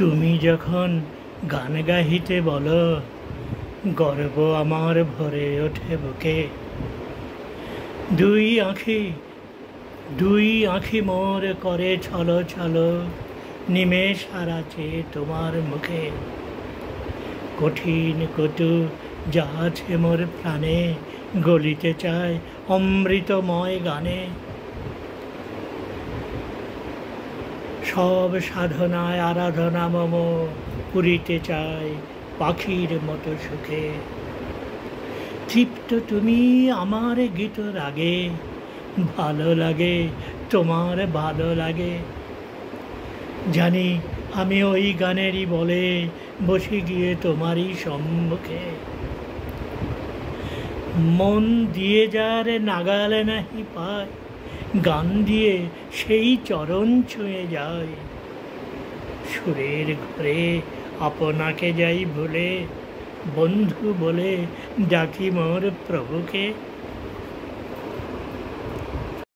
তুমি যখন গান গাহিতে বলো, গর্ব আমার ভরে ওঠে বুকে। দুই আঁখি দুই আঁখি মোর করে ছলো ছলো, নিমেষ হারাচ্ছে তোমার মুখে। কঠিন কটু যা আছে মোর প্রাণে, গলিতে চায় অমৃতময় গানে। সব সাধনায় আরাধনা মম, পুরিতে চায় পাখির মতো সুখে। তৃপ্ত তুমি আমার গীত রাগে, ভালো লাগে তোমার ভালো লাগে। জানি আমি ওই গানেরই বলে বসে গিয়ে তোমারই সম্মুখে। মন দিয়ে যার নাগালে নাহি পায়, গান দিয়ে সেই চরণ ছুঁয়ে যায়। সুরের ঘরে আপনাকে যাই ভুলে, বন্ধু বলে ডাকি মোর প্রভুকে।